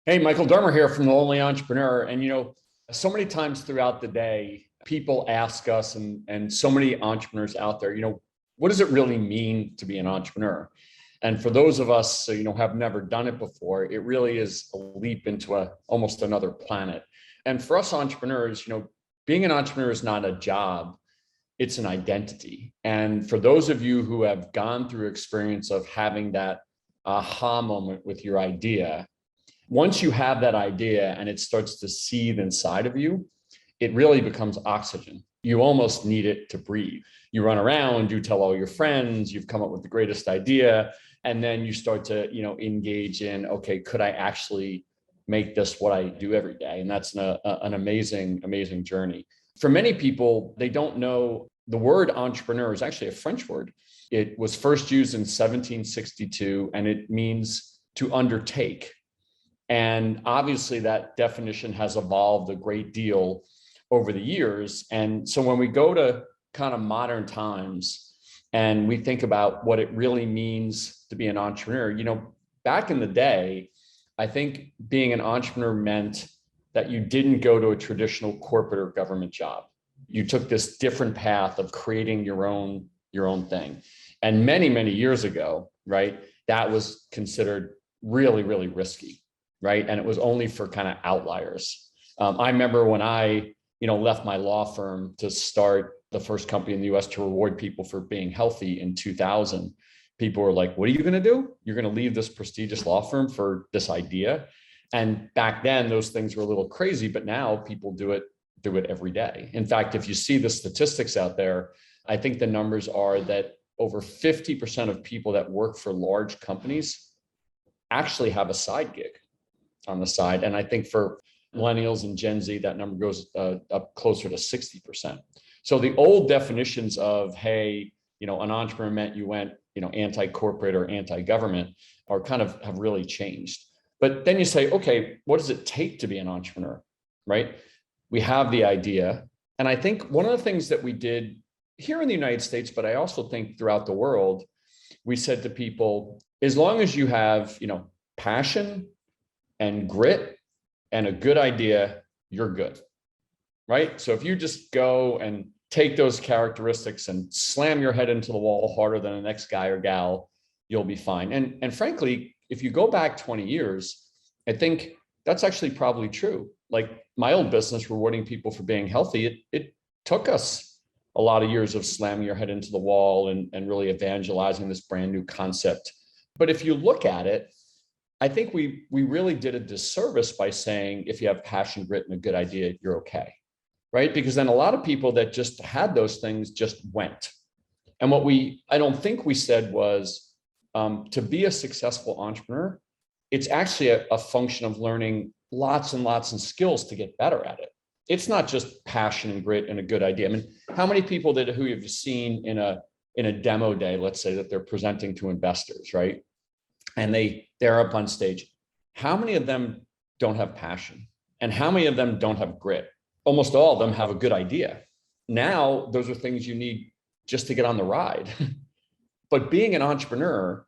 Hey, Michael Dermer here from The Lonely Entrepreneur. And, so many times throughout the day, people ask us, and so many entrepreneurs out there, what does it really mean to be an entrepreneur? And for those of us, have never done it before, it really is a leap into almost another planet. And for us entrepreneurs, being an entrepreneur is not a job, it's an identity. And for those of you who have gone through experience of having that aha moment with your idea, once you have that idea and it starts to seethe inside of you, it really becomes oxygen. You almost need it to breathe. You run around, you tell all your friends, you've come up with the greatest idea, and then you start to, engage in, okay, could I actually make this what I do every day? And that's an amazing, amazing journey. For many people, they don't know the word entrepreneur is actually a French word. It was first used in 1762, and it means to undertake. And obviously, that definition has evolved a great deal over the years. And so when we go to kind of modern times and we think about what it really means to be an entrepreneur, back in the day, I think being an entrepreneur meant that you didn't go to a traditional corporate or government job. You took this different path of creating your own thing. And many, many years ago, right, that was considered really, really risky. Right. And it was only for kind of outliers. I remember when I, left my law firm to start the first company in the US to reward people for being healthy in 2000. People were like, what are you going to do? You're going to leave this prestigious law firm for this idea? And back then, those things were a little crazy, but now people do it every day. In fact, if you see the statistics out there, I think the numbers are that over 50% of people that work for large companies actually have a side gig on the side. And I think for millennials and Gen Z, that number goes up closer to 60%. So the old definitions of, hey, an entrepreneur meant you went, anti-corporate or anti-government are kind of have really changed. But then you say, okay, what does it take to be an entrepreneur, right? We have the idea. And I think one of the things that we did here in the United States, but I also think throughout the world, we said to people, as long as you have, passion and grit and a good idea, you're good, right? So if you just go and take those characteristics and slam your head into the wall harder than the next guy or gal, you'll be fine. And frankly, if you go back 20 years, I think that's actually probably true. Like my old business, rewarding people for being healthy, it took us a lot of years of slamming your head into the wall and really evangelizing this brand new concept. But if you look at it, I think we really did a disservice by saying, if you have passion, grit, and a good idea, you're okay, right? Because then a lot of people that just had those things just went. And what I don't think we said was, to be a successful entrepreneur, it's actually a function of learning lots and lots of skills to get better at it. It's not just passion and grit and a good idea. I mean, how many people who you've seen in a demo day, let's say that they're presenting to investors, right? And they're up on stage. How many of them don't have passion? And how many of them don't have grit? Almost all of them have a good idea. Now, those are things you need just to get on the ride. But being an entrepreneur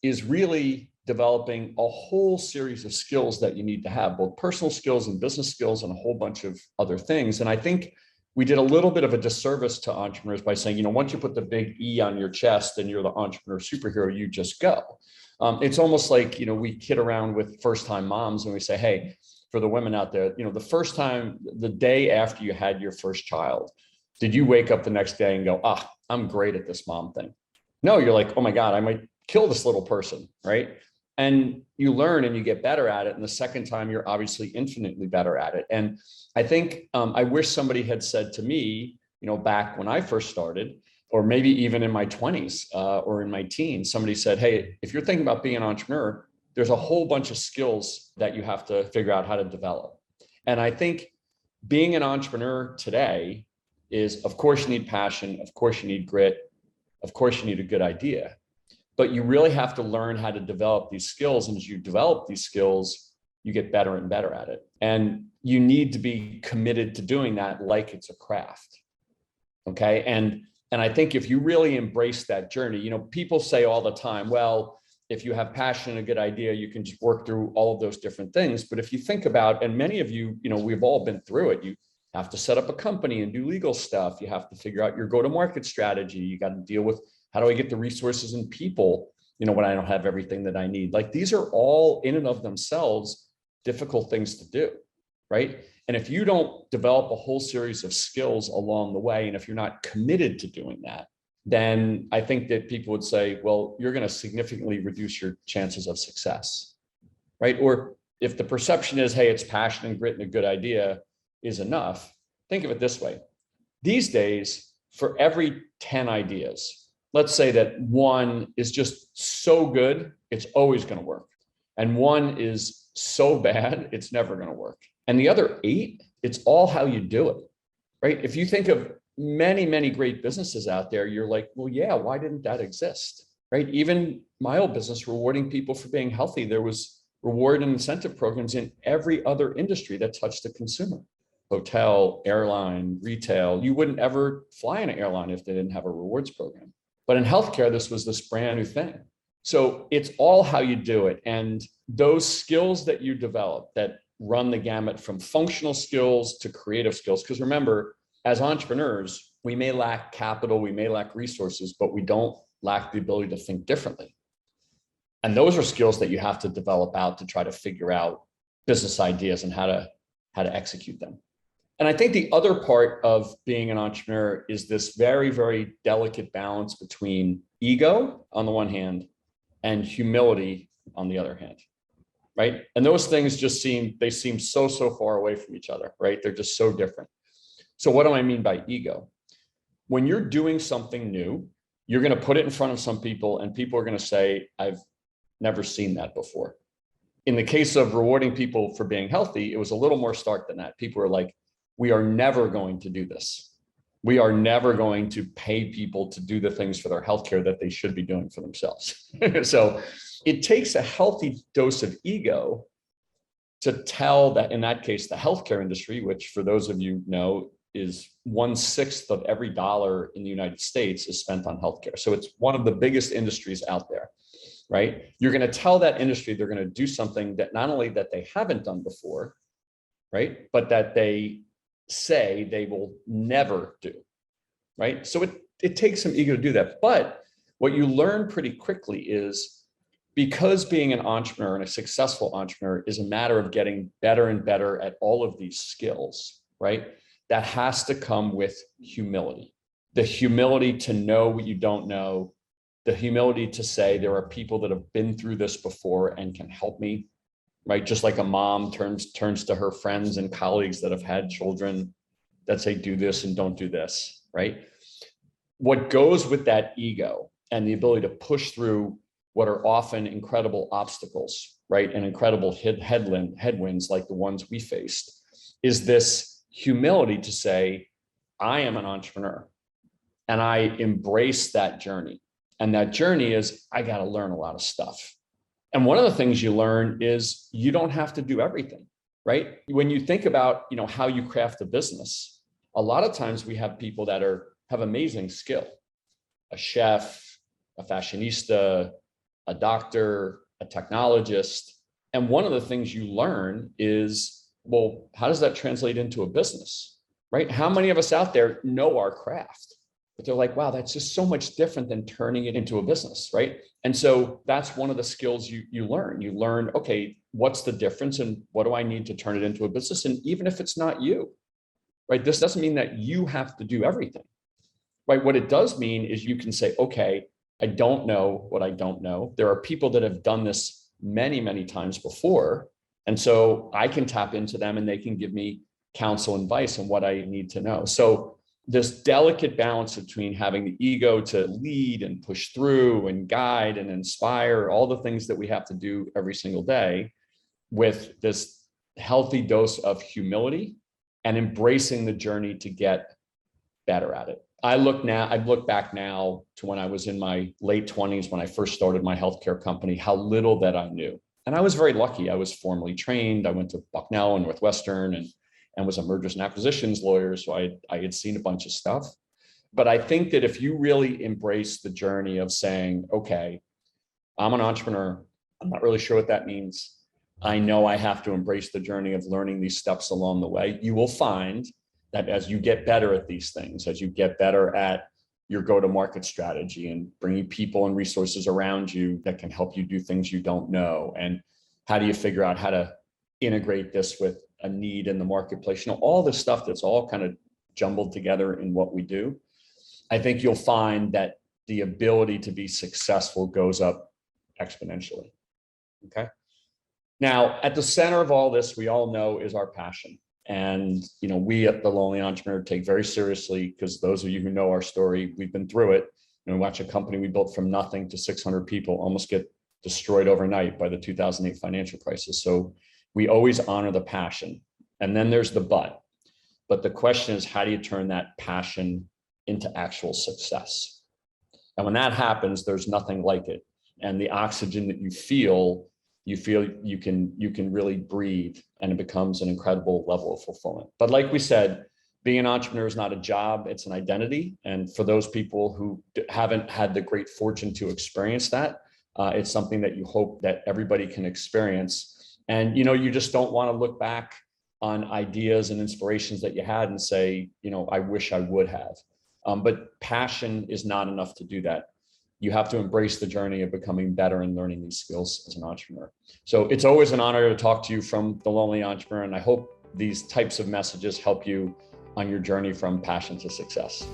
is really developing a whole series of skills that you need to have, both personal skills and business skills and a whole bunch of other things. And I think we did a little bit of a disservice to entrepreneurs by saying, once you put the big E on your chest and you're the entrepreneur superhero, you just go. It's almost like, we kid around with first-time moms and we say, hey, for the women out there, the first time, the day after you had your first child, did you wake up the next day and go, I'm great at this mom thing? No, you're like, oh my God, I might kill this little person, right? And you learn and you get better at it. And the second time, you're obviously infinitely better at it. And I think I wish somebody had said to me, back when I first started, or maybe even in my 20s or in my teens, somebody said, hey, if you're thinking about being an entrepreneur, there's a whole bunch of skills that you have to figure out how to develop. And I think being an entrepreneur today is, of course, you need passion. Of course, you need grit. Of course, you need a good idea. But you really have to learn how to develop these skills. And as you develop these skills, you get better and better at it. And you need to be committed to doing that like it's a craft. Okay. And I think if you really embrace that journey, people say all the time, well, if you have passion and a good idea, you can just work through all of those different things. But if you think about, and many of you, we've all been through it, you have to set up a company and do legal stuff. You have to figure out your go-to-market strategy. You got to deal with, how do I get the resources and people, when I don't have everything that I need? Like, these are all in and of themselves difficult things to do, right? And if you don't develop a whole series of skills along the way, and if you're not committed to doing that, then I think that people would say, well, you're going to significantly reduce your chances of success, right? Or if the perception is, hey, it's passion and grit and a good idea is enough, think of it this way. These days, for every 10 ideas, let's say that one is just so good, it's always going to work. And one is so bad, it's never going to work. And the other 8, it's all how you do it, right? If you think of many, many great businesses out there, you're like, well, yeah, why didn't that exist, right? Even my old business, rewarding people for being healthy, there was reward and incentive programs in every other industry that touched the consumer. Hotel, airline, retail. You wouldn't ever fly in an airline if they didn't have a rewards program. But in healthcare, this was this brand new thing. So it's all how you do it. And those skills that you develop that run the gamut from functional skills to creative skills. Because remember, as entrepreneurs, we may lack capital, we may lack resources, but we don't lack the ability to think differently. And those are skills that you have to develop out to try to figure out business ideas and how to execute them. And I think the other part of being an entrepreneur is this very, very delicate balance between ego on the one hand and humility on the other hand, right? And those things just seem so far away from each other, right? They're just so different. So what do I mean by ego? When you're doing something new, you're going to put it in front of some people and people are going to say, I've never seen that before. In the case of rewarding people for being healthy, it was a little more stark than that. People were like, we are never going to do this. We are never going to pay people to do the things for their healthcare that they should be doing for themselves. So it takes a healthy dose of ego to tell that, in that case, the healthcare industry, which for those of you know, is 1/6 of every dollar in the United States is spent on healthcare. So it's one of the biggest industries out there, right? You're going to tell that industry they're going to do something that not only that they haven't done before, right, but that they say they will never do, right? So it takes some ego to do that. But what you learn pretty quickly is, because being an entrepreneur and a successful entrepreneur is a matter of getting better and better at all of these skills, right? That has to come with humility. The humility to know what you don't know, the humility to say there are people that have been through this before and can help me, right? Just like a mom turns to her friends and colleagues that have had children that say, do this and don't do this, right? What goes with that ego and the ability to push through what are often incredible obstacles, right? And incredible headwinds like the ones we faced, is this humility to say, I am an entrepreneur and I embrace that journey. And that journey is, I got to learn a lot of stuff. And one of the things you learn is you don't have to do everything, right? When you think about, how you craft a business, a lot of times we have people that have amazing skill, a chef, a fashionista, a doctor, a technologist. And one of the things you learn is, well, how does that translate into a business, right? How many of us out there know our craft? But they're like, wow, that's just so much different than turning it into a business, right? And so that's one of the skills you learn. You learn, okay, what's the difference and what do I need to turn it into a business? And even if it's not you, right? This doesn't mean that you have to do everything, right? What it does mean is you can say, okay, I don't know what I don't know. There are people that have done this many, many times before. And so I can tap into them and they can give me counsel and advice on what I need to know. So this delicate balance between having the ego to lead and push through and guide and inspire, all the things that we have to do every single day, with this healthy dose of humility and embracing the journey to get better at it. I look back now to when I was in my late 20s, when I first started my healthcare company, how little that I knew. And I was very lucky. I was formally trained. I went to Bucknell and Northwestern and was a mergers and acquisitions lawyer. So I had seen a bunch of stuff. But I think that if you really embrace the journey of saying, okay, I'm an entrepreneur. I'm not really sure what that means. I know I have to embrace the journey of learning these steps along the way. You will find that as you get better at these things, as you get better at your go-to-market strategy and bringing people and resources around you that can help you do things you don't know, and how do you figure out how to integrate this with a need in the marketplace, all this stuff that's all kind of jumbled together in what we do. I think you'll find that the ability to be successful goes up exponentially. Okay. Now, at the center of all this, we all know, is our passion. And, we at the Lonely Entrepreneur take very seriously, because those of you who know our story, we've been through it. We watch a company we built from nothing to 600 people almost get destroyed overnight by the 2008 financial crisis. So we always honor the passion. And then there's the but. But the question is, how do you turn that passion into actual success? And when that happens, there's nothing like it. And the oxygen that you feel you can really breathe, and it becomes an incredible level of fulfillment. But like we said, being an entrepreneur is not a job, it's an identity. And for those people who haven't had the great fortune to experience that, it's something that you hope that everybody can experience. And, you just don't want to look back on ideas and inspirations that you had and say, I wish I would have. But passion is not enough to do that. You have to embrace the journey of becoming better and learning these skills as an entrepreneur. So it's always an honor to talk to you from The Lonely Entrepreneur. And I hope these types of messages help you on your journey from passion to success.